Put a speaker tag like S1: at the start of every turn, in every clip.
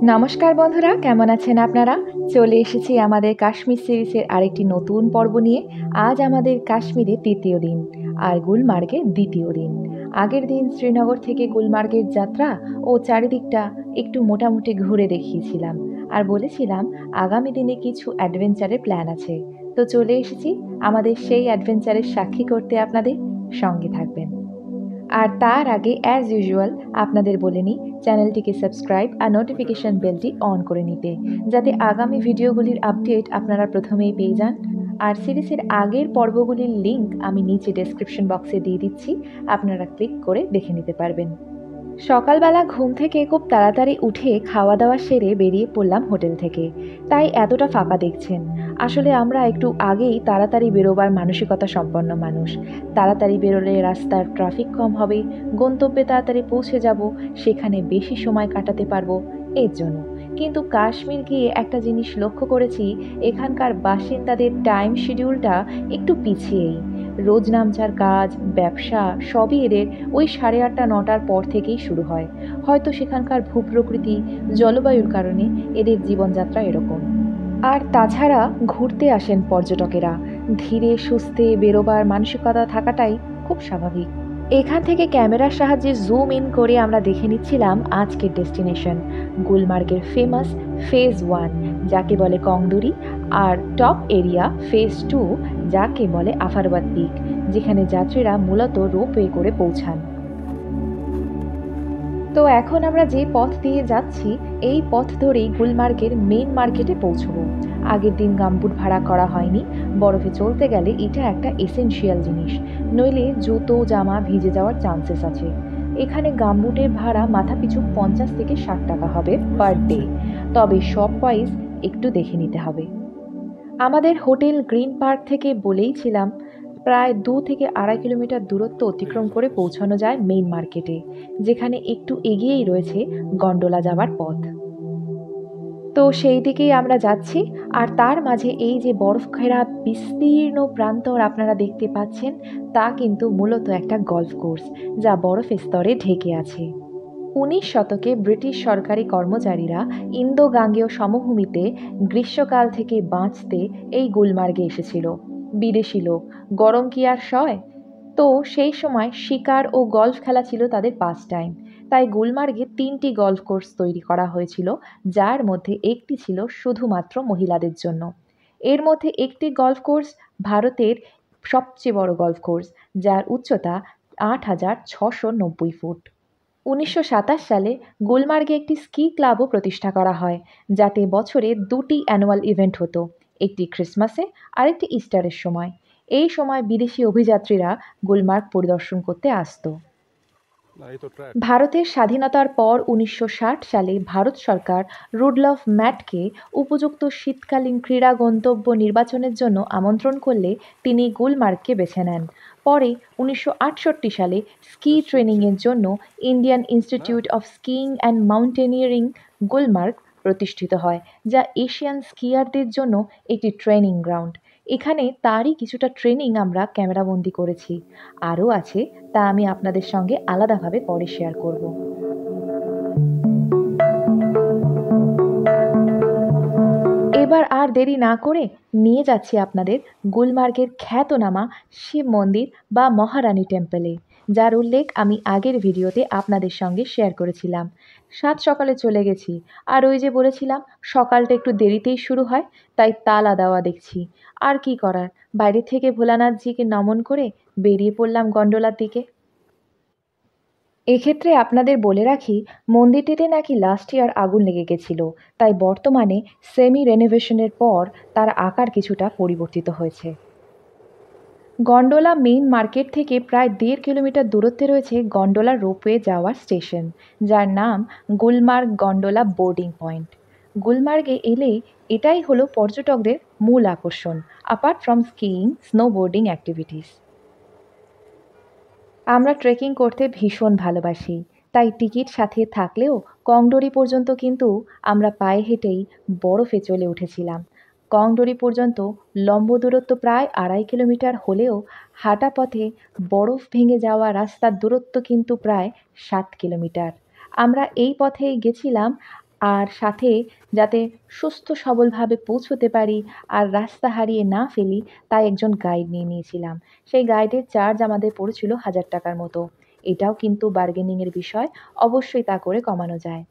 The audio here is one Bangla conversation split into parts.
S1: নমস্কার বন্ধুরা, কেমন আছেন আপনারা? চলে এসেছি আমাদের কাশ্মীর সিরিজের আরেকটি নতুন পর্ব নিয়ে। আজ আমাদের কাশ্মীরে তৃতীয় দিন আর গুলমার্গে দ্বিতীয় দিন। আগের দিন শ্রীনগর থেকে গুলমার্গের যাত্রা ও চারিদিকটা একটু মোটামুটি ঘুরে দেখিয়েছিলাম আর বলেছিলাম আগামী দিনে কিছু অ্যাডভেঞ্চারের প্ল্যান আছে। তো চলে এসেছি আমাদের সেই অ্যাডভেঞ্চারের সাক্ষী করতে, আপনাদের সঙ্গে থাকবেন। আর তার আগে অ্যাজ ইউজুয়াল আপনাদের বলে নিই, চ্যানেলটিকে সাবস্ক্রাইব আর নোটিফিকেশন বেলটি অন করে নিতে, যাতে আগামী ভিডিওগুলির আপডেট আপনারা প্রথমেই পেয়ে যান। আর সিরিজের আগের পর্বগুলির লিংক আমি নিচে ডেসক্রিপশন বক্সে দিয়ে দিচ্ছি, আপনারা ক্লিক করে দেখে নিতে পারবেন। সকালবেলা ঘুম থেকে খুব তাড়াতাড়ি উঠে খাওয়া দাওয়া সেরে বেরিয়ে পড়লাম হোটেল থেকে, তাই এতটা ফাঁকা দেখছেন। আসলে আমরা একটু আগেই তাড়াতাড়ি বেরোবার মানসিকতা সম্পন্ন মানুষ। তাড়াতাড়ি বেরোলে রাস্তার ট্রাফিক কম হবে, গন্তব্যে তাড়াতাড়ি পৌঁছে যাব, সেখানে বেশি সময় কাটাতে পারবো, এর জন্য। কিন্তু কাশ্মীর গিয়ে একটা জিনিস লক্ষ্য করেছি, এখানকার বাসিন্দাদের টাইম শিডিউলটা একটু পিছিয়েই। রোজ নামচার কাজ, ব্যবসা সবই এদের ওই 8:30-9টার পর থেকেই শুরু হয়। হয়তো সেখানকার ভূপ্রকৃতি, জলবায়ুর কারণে এদের জীবনযাত্রা এরকম। আর তাছাড়া ঘুরতে আসেন পর্যটকেরা, ধীরে সুস্থে বেরোবার মানসিকতা থাকাটাই খুব স্বাভাবিক। এখান থেকে ক্যামেরার সাহায্যে জুম ইন করে আমরা দেখে নিচ্ছিলাম আজকের ডেস্টিনেশন, গুলমার্গের ফেমাস ফেজ 1 যাকে বলে কংদুরি, আর টপ এরিয়া ফেজ 2 যাকে বলে আফারবাদ পিক, যেখানে যাত্রীরা মূলত রোপওয়ে করে পৌঁছান। তো এখন আমরা যে পথ দিয়ে যাচ্ছি, এই পথ ধরেই গুলমার্গের মেইন মার্কেটে পৌঁছবো। আগের দিন গামবুট ভাড়া করা হয়নি, বরফে চলতে গেলে এটা একটা এসেনশিয়াল জিনিস, নইলে জুতো জামা ভিজে যাওয়ার চান্সেস আছে। এখানে গামবুটের ভাড়া মাথাপিছু 50 থেকে 60 টাকা হবে পার ডে, তবে শপ ওয়াইজ একটু দেখে নিতে হবে। আমাদের হোটেল গ্রিন পার্ক থেকে বলেইছিলাম প্রায় 2 থেকে 2.5 কিলোমিটার দূরত্ব অতিক্রম করে পৌঁছানো যায় মেইন মার্কেটে, যেখানে একটু এগিয়েই রয়েছে গন্ডোলা যাওয়ার পথ। তো সেই দিকেই আমরা যাচ্ছি। আর তার মাঝে এই যে বরফ ঘেরা বিস্তীর্ণ প্রান্তর আপনারা দেখতে পাচ্ছেন, তা কিন্তু মূলত একটা গল্ফ কোর্স, যা বরফের স্তরে ঢেকে আছে। 19 শতকে ব্রিটিশ সরকারি কর্মচারীরা ইন্দো গাঙ্গেয় সমভূমিতে গ্রীষ্মকাল থেকে বাঁচতে এই গুলমার্গে এসেছিল। বিদেশি লোক, গরম কি আর সয়? তো সেই সময় শিকার ও গলফ খেলা ছিল তাদের পাস টাইম। তাই গুলমার্গে 3টি গলফ কোর্স তৈরি করা হয়েছিল, যার মধ্যে একটি ছিল শুধুমাত্র মহিলাদের জন্য। এর মধ্যে একটি গলফ কোর্স ভারতের সবচেয়ে বড় গলফ কোর্স, যার উচ্চতা 8,690 ফুট। 1927 সালে গুলমার্গে একটি স্কি ক্লাবও প্রতিষ্ঠা করা হয়, যাতে বছরে 2টি অ্যানুয়াল ইভেন্ট হতো, একটি ক্রিসমাসে আর একটি ইস্টারের সময়। এই সময় বিদেশি অভিযাত্রীরা গুলমার্গ পরিদর্শন করতে আসতো। ভারতের স্বাধীনতার পর 1960 সালে ভারত সরকার রুডলফ ম্যাটকে উপযুক্ত শীতকালীন ক্রীড়া গন্তব্য নির্বাচনের জন্য আমন্ত্রণ করলে তিনি গুলমার্গকে বেছে নেন। পরে 1968 সালে স্কি ট্রেনিংয়ের জন্য Indian institute of skiing and mountaineering Gulmarg প্রতিষ্ঠিত হয়, যা এশিয়ান স্কিয়ারদের জন্য একটি ট্রেনিং গ্রাউন্ড। এখানে তারই কিছুটা ট্রেনিং আমরা ক্যামেরাবন্দি করেছি, আরও আছে, তা আমি আপনাদের সঙ্গে আলাদাভাবে পরে শেয়ার করব। এবার আর দেরি না করে নিয়ে যাচ্ছি আপনাদের গুলমার্গের খ্যাতনামা শিব মন্দির বা মহারানী টেম্পলে, যার উল্লেখ আমি আগের ভিডিওতে আপনাদের সঙ্গে শেয়ার করেছিলাম। সাত সকালে চলে গেছি, আর ওই যে বলেছিলাম সকালটা একটু দেরিতেই শুরু হয়, তাই তালা দেওয়া দেখছি। আর কি করার, বাইরে থেকে ভোলানাথজিকে নমন করে বেরিয়ে পড়লাম গন্ডোলার দিকে। এক্ষেত্রে আপনাদের বলে রাখি, মন্দিরটিতে নাকি লাস্ট ইয়ার আগুন লেগে গেছিল, তাই বর্তমানে সেমি রেনোভেশনের পর তার আকার কিছুটা পরিবর্তিত হয়েছে। গন্ডোলা মেইন মার্কেট থেকে প্রায় 1.5 কিলোমিটার দূরত্বে রয়েছে গন্ডোলা রোপওয়ে যাওয়ার স্টেশন, যার নাম গুলমার্গ গন্ডোলা বোর্ডিং পয়েন্ট। গুলমার্গে এলেই এটাই হলো পর্যটকদের মূল আকর্ষণ, apart from skiing snowboarding activities. আমরা ট্রেকিং করতে ভীষণ ভালোবাসি, তাই টিকিট সাথে থাকলেও কংডোরি পর্যন্ত কিন্তু আমরা পায়ে হেঁটেই বরফে চলে উঠেছিলাম। কংডোরি পর্যন্ত লম্ব দূরত্ব প্রায় 2.5 কিলোমিটার হলেও হাঁটা পথে বরফ ভেঙে যাওয়া রাস্তার দূরত্ব কিন্তু প্রায় 7 কিলোমিটার। আমরা এই পথেই গেছিলাম আর সাথে যাতে সুস্থ সবলভাবে পৌঁছতে পারি আর রাস্তা হারিয়ে না ফেলি তাই একজন গাইড নিয়ে নিয়েছিলাম। সেই গাইডের চার্জ আমাদের পড়েছিল ১,০০০ টাকার মতো। এটাও কিন্তু বার্গেনিংয়ের বিষয়, অবশ্যই তা করে কমানো যায়।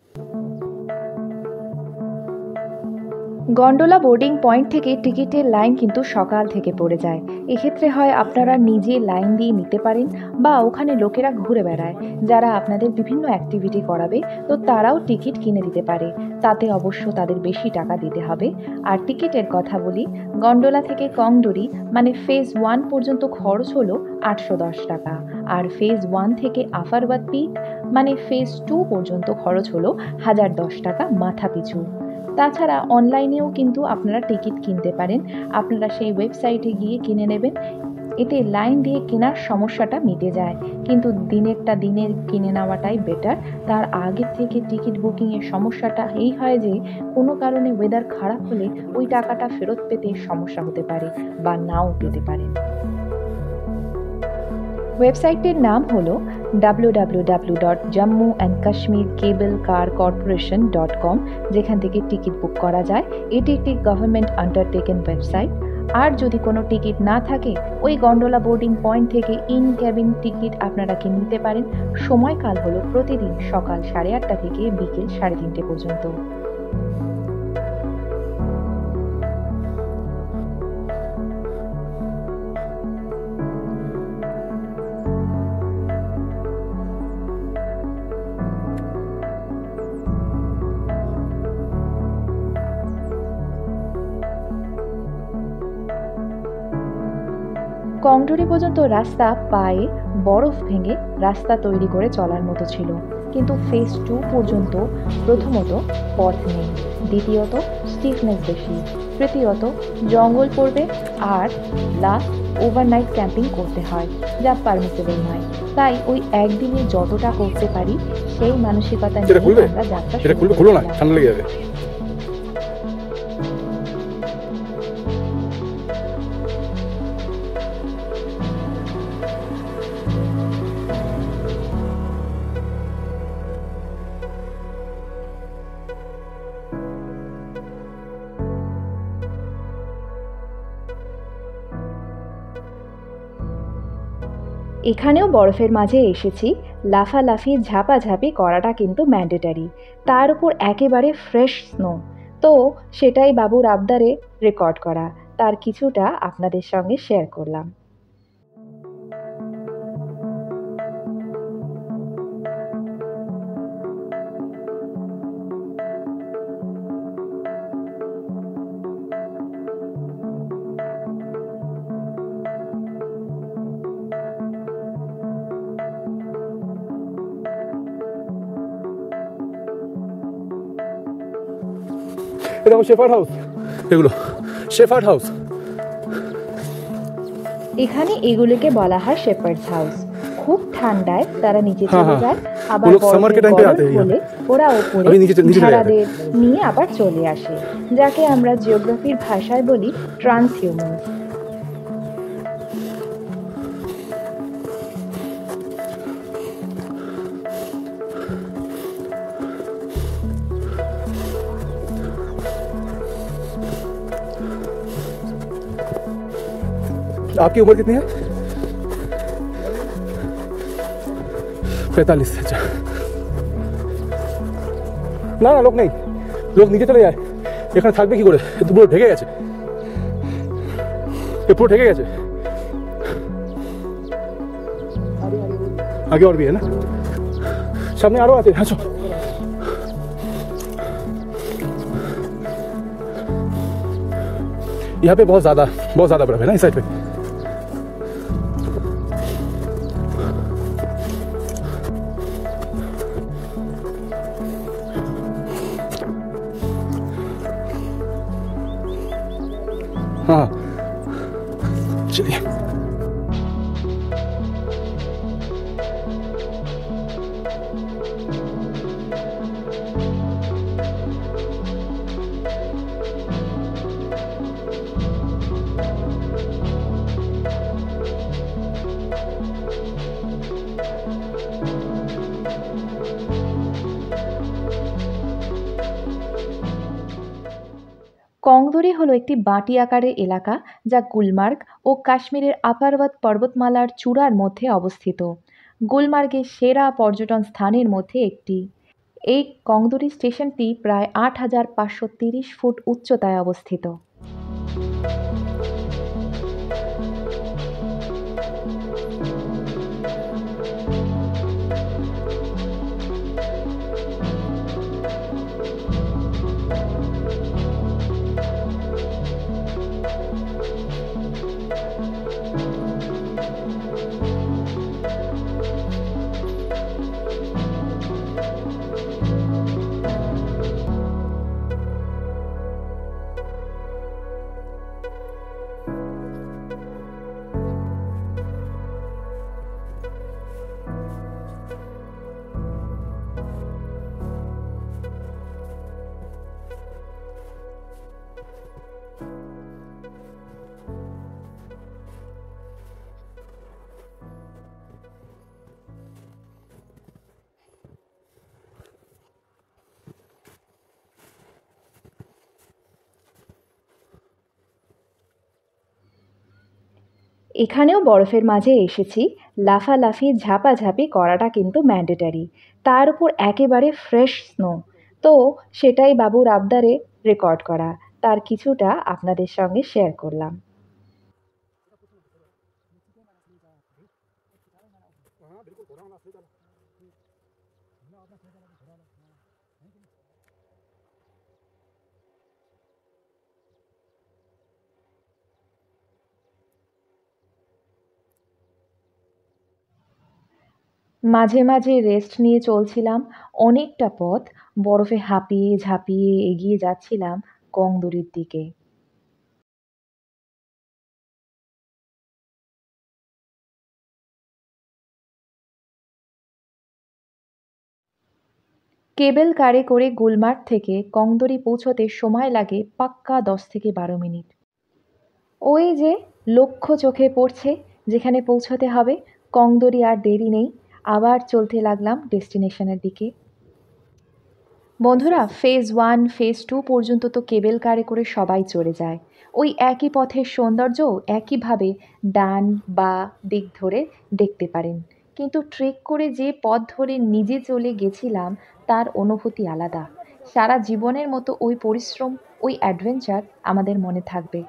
S1: গন্ডোলা বোর্ডিং পয়েন্ট থেকে টিকিটের লাইন কিন্তু সকাল থেকে পড়ে যায়। এক্ষেত্রে হয় আপনারা নিজে লাইন দিয়ে নিতে পারেন বা ওখানে লোকেরা ঘুরে বেড়ায় যারা আপনাদের বিভিন্ন অ্যাক্টিভিটি করাবে, তো তারাও টিকিট কিনে দিতে পারে। তাতে অবশ্য তাদের বেশি টাকা দিতে হবে। আর টিকিটের কথা বলি, গন্ডোলা থেকে কংডোরি মানে ফেজ 1 পর্যন্ত খরচ হলো ৮১০ টাকা, আর ফেজ 1 থেকে আফারবাদ পিক মানে ফেজ 2 পর্যন্ত খরচ হলো ১,০১০ টাকা মাথা পিছু। তাছাড়া অনলাইনেও কিন্তু আপনারা টিকিট কিনতে পারেন। আপনারা সেই ওয়েবসাইটে গিয়ে কিনে নেবেন। এতে লাইন দিয়ে কেনার সমস্যাটা মিটে যায়, কিন্তু দিনেরটা দিনের কিনে নেওয়াটাই বেটার। তার আগের থেকে টিকিট বুকিংয়ের সমস্যাটা এই হয় যে কোনো কারণে ওয়েদার খারাপ হলে ওই টাকাটা ফেরত পেতে সমস্যা হতে পারে বা নাও পেতে পারেন। ওয়েবসাইটটির নাম হলো www.jammuandkashmircablecarcorporation.com, যেখান থেকে টিকিট বুক করা যায়। এটি একটি গভর্নমেন্ট আন্ডারটেকেন ওয়েবসাইট। আর যদি কোনো টিকিট না থাকে, ওই গন্ডোলা বোর্ডিং পয়েন্ট থেকে ইন ক্যাবিন টিকিট আপনারা কিনে নিতে পারেন। সময়কাল হলো প্রতিদিন সকাল 8:30 থেকে বিকেল 3:30 পর্যন্ত। কংডোরি পর্যন্ত রাস্তা পায়ে বরফ ভেঙে রাস্তা তৈরি করে চলার মতো ছিল, কিন্তু ফেজ 2 পর্যন্ত প্রথমত পথ নেই, দ্বিতীয়ত স্টিফনেস বেশি, তৃতীয়ত জঙ্গল পড়বে, আর লাস্ট ওভারনাইট ক্যাম্পিং করতে হয়, যা পারমিসেবল নয়। তাই ওই একদিনে যতটা করতে পারি সেই মানসিকতা নিয়ে আমরা যাত্রা শুরু করেছিলাম। এখানেও বরফের মাঝে এসেছি, লাফালাফি ঝাপাঝাপি করাটা কিন্তু ম্যান্ডেটারি, তার উপর একেবারে ফ্রেশ স্নো। তো সেটাই বাবুর আবদারে রেকর্ড করা, তার কিছুটা আপনাদের সঙ্গে শেয়ার করলাম।
S2: এটা শেফার্ড হাউস, এগুলো শেফার্ড হাউস।
S1: এখানে এগুলোকে বলা হয় শেপার্ডস হাউস। খুব ঠান্ডায় তারা নিচে চলে যায়, আবার হলে ওরা ওপরে ঝাড়াদের নিয়ে আবার চলে আসে, যাকে আমরা জিওগ্রাফির ভাষায় বলি ট্রান্সহিউম্যান্স।
S2: आपकी उम्र कितनी है? 45। अच्छा, না না, লোক নেই, লোক নিচে চলে যায়। এখানে থাকবে কি করে? পুরো ঢেকে গেছে, পুরো ঢেকে গেছে। आगे और भी है ना, सामने आरो आते हैं। हाँ, यहाँ पे बहुत ज्यादा बर्फ है ना इस साइड पे। हाँ चलिए।
S1: কংদরি হলো একটি বাটি আকারের এলাকা যা গুলমার্গ ও কাশ্মীরের আপারবাদ পর্বতমালার চূড়ার মধ্যে অবস্থিত। গুলমার্গের সেরা পর্যটন স্থানের মধ্যে একটি। এই কংদরি স্টেশনটি প্রায় ৮,৫৩০ ফুট উচ্চতায় অবস্থিত। এখানেও বরফের মাঝে এসেছি, লাফালাফি ঝাপাঝাপি করাটা কিন্তু ম্যান্ডেটারি, তার উপর একেবারে ফ্রেশ স্নো। তো সেটাই বাবুর আবদারে রেকর্ড করা, তার কিছুটা আপনাদের সঙ্গে শেয়ার করলাম। মাঝে মাঝে রেস্ট নিয়ে চলছিলাম অনেকটা পথ, বরফে হাঁপিয়ে ঝাঁপিয়ে এগিয়ে যাচ্ছিলাম কংদুরির দিকে। কেবল কারে করে গুলমার্গ থেকে কংদরি পৌঁছতে সময় লাগে পাক্কা 10 থেকে 12 মিনিট। ওই যে লক্ষ্য চোখে পড়ছে যেখানে পৌঁছতে হবে, কংদরি আর দেরি নেই, আবার চলতে লাগলাম ডেস্টিনেশনের দিকে। বন্ধুরা, ফেজ 1 ফেজ 2 পর্যন্ত তো কেবল কারে করে সবাই চলে যায়। ওই একই পথের সৌন্দর্য একইভাবে ডান বা দিক ধরে দেখতে পারেন, কিন্তু ট্রেক করে যে পথ ধরে নিজে চলে গেছিলাম তার অনুভূতি আলাদা। সারা জীবনের মতো ওই পরিশ্রম, ওই অ্যাডভেঞ্চার আমাদের মনে থাকবে।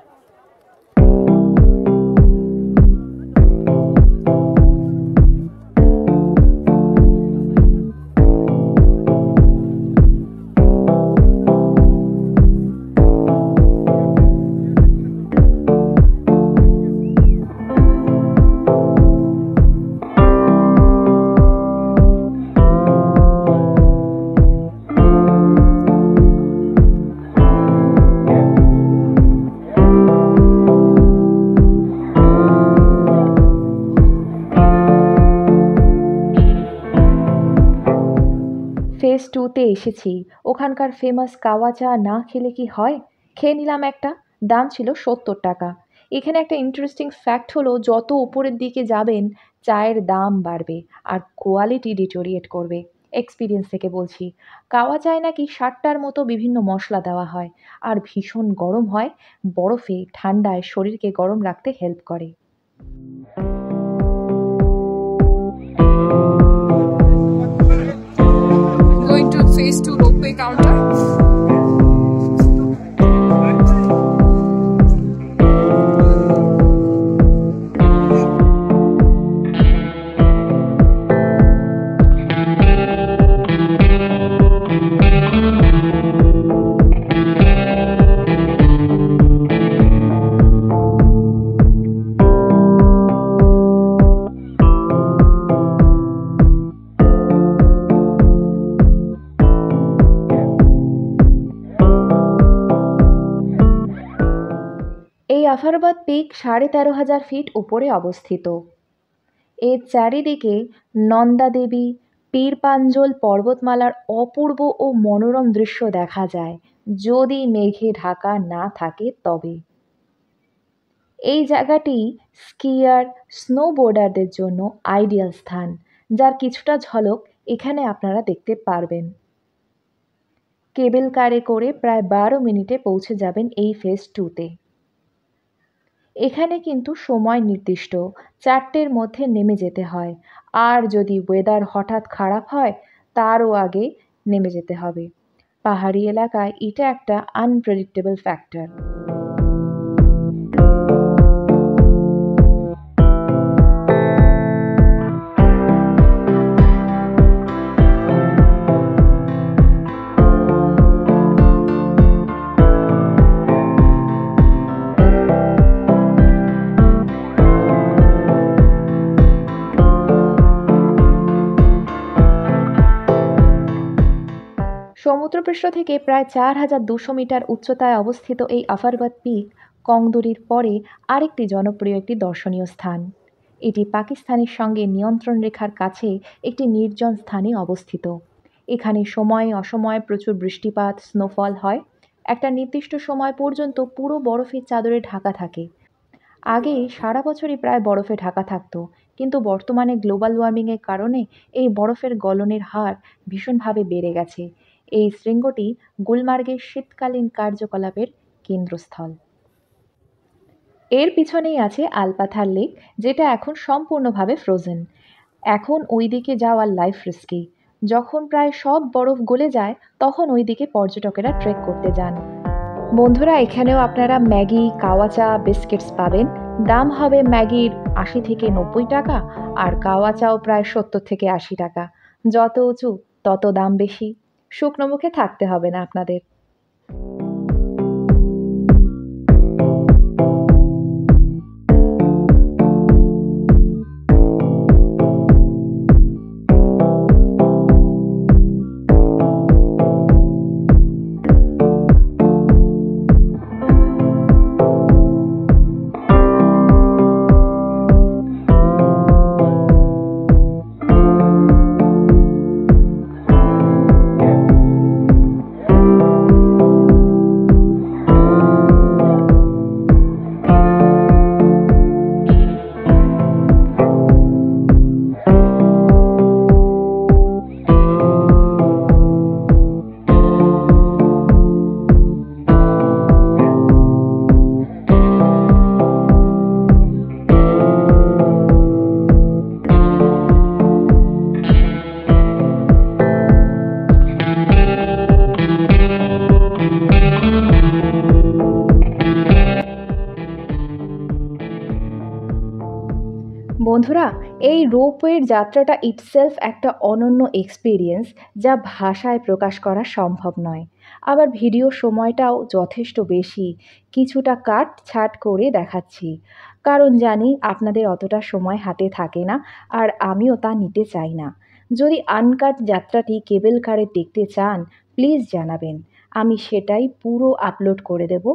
S1: ফেজ 2তে এসেছি, ওখানকার ফেমাস কাওয়া চা না খেলে কি হয়। খেয়ে নিলাম একটা, দাম ছিল 70 টাকা। এখানে একটা ইন্টারেস্টিং ফ্যাক্ট হলো, যত উপরের দিকে যাবেন চায়ের দাম বাড়বে আর কোয়ালিটি ডিটোরিয়েট করবে। এক্সপিরিয়েন্স থেকে বলছি, কাওয়া চায় নাকি 60টার মতো বিভিন্ন মশলা দেওয়া হয় আর ভীষণ গরম হয়, বরফে ঠান্ডায় শরীরকে গরম রাখতে হেল্প করে।
S3: Going to phase 2 ropeway counter.
S1: এই আফারবাদ পিক 13,500 ফিট উপরে অবস্থিত। এর চারিদিকে নন্দা দেবী, পীরপাঞ্জল পর্বতমালার অপূর্ব ও মনোরম দৃশ্য দেখা যায়, যদি মেঘে ঢাকা না থাকে তবে। এই জায়গাটি স্কিয়ার, স্নোবোর্ডারদের জন্য আইডিয়াল স্থান, যার কিছুটা ঝলক এখানে আপনারা দেখতে পারবেন। কেবল কারে করে প্রায় 12 মিনিটে পৌঁছে যাবেন এই ফেজ 2তে। এখানে কিন্তু সময় নির্দিষ্ট, 4টের মধ্যে নেমে যেতে হয়। আর যদি ওয়েদার হঠাৎ খারাপ হয় তারও আগে নেমে যেতে হবে। পাহাড়ি এলাকায় এটা একটা আনপ্রেডিক্টেবল ফ্যাক্টর। সমুদ্রপৃষ্ঠ থেকে প্রায় 4200 মিটার উচ্চতায় অবস্থিত এই আফারবাদ পিক কংদুরির পরে আরেকটি জনপ্রিয় একটি দর্শনীয় স্থান। এটি পাকিস্তানের সঙ্গে নিয়ন্ত্রণ রেখার কাছে একটি নির্জন স্থানে অবস্থিত। এখানে সময়ে অসময়ে প্রচুর বৃষ্টিপাত, স্নোফল হয়। একটা নির্দিষ্ট সময় পর্যন্ত পুরো বরফের চাদরে ঢাকা থাকে। আগে সারা বছরই প্রায় বরফে ঢাকা থাকতো, কিন্তু বর্তমানে গ্লোবাল ওয়ার্মিংয়ের কারণে এই বরফের গলনের হার ভীষণভাবে বেড়ে গেছে। এই শৃঙ্গটি গুলমার্গের শীতকালীন কার্যকলাপের কেন্দ্রস্থল। এর পিছনেই আছে আলপাথার লেক, যেটা এখন সম্পূর্ণভাবে ফ্রোজেন। এখন ওই দিকে যাওয়ার লাইফ রিস্কি। যখন প্রায় সব বরফ গলে যায় তখন ওই দিকে পর্যটকেরা ট্রেক করতে যান। বন্ধুরা, এখানেও আপনারা ম্যাগি, কাওয়া চা, বিস্কিটস পাবেন। দাম হবে ম্যাগির 80 থেকে 90 টাকা, আর কাওয়া চাও প্রায় 70 থেকে 80 টাকা। যত উঁচু তত দাম বেশি। শুকনো মুখে থাকতে হবে না আপনাদের। বন্ধুরা, এই রোপওয়ের যাত্রাটা ইটসেলফ একটা অনন্য এক্সপিরিয়েন্স, যা ভাষায় প্রকাশ করা সম্ভব নয়। আবার ভিডিও সময়টাও যথেষ্ট বেশি, কিছুটা কাট ছাট করে দেখাচ্ছি, কারণ জানি আপনাদের অতটা সময় হাতে থাকে না, আর আমিও তা নিতে চাই না। যদি আনকাট যাত্রাটি কেবল কারে দেখতে চান প্লিজ জানাবেন, আমি সেটাই পুরো আপলোড করে দেব।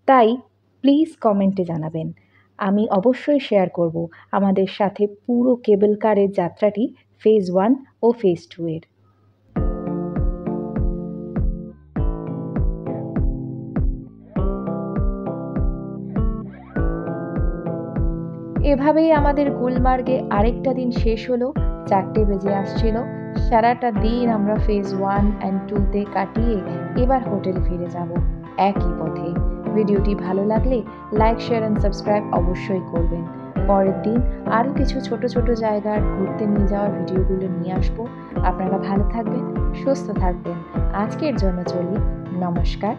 S1: তাই প্লিজ কমেন্টে জানাবেন। আমি অবশ্যই শেয়ার করব আমাদের সাথে পুরো কেবল কারের যাত্রাটি ফেজ 1 ও ফেজ 2 এর। এভাবেই আমাদের গুলমার্গে আরেকটা দিন শেষ হলো। 4টে বেজে আসছিল। সারাটা দিন আমরা ফেজ 1 অ্যান্ড 2তে কাটিয়ে এবার হোটেলে ফিরে যাব একই পথে। ভিডিওটি ভালো লাগলে লাইক, শেয়ার অ্যান্ড সাবস্ক্রাইব অবশ্যই করবেন। পরের দিন আরও কিছু ছোট ছোট জায়গার ঘুরতে নিয়ে যাওয়ার ভিডিওগুলো নিয়ে আসবো। আপনারা ভালো থাকবেন, সুস্থ থাকবেন। আজকের জন্য চলি, নমস্কার।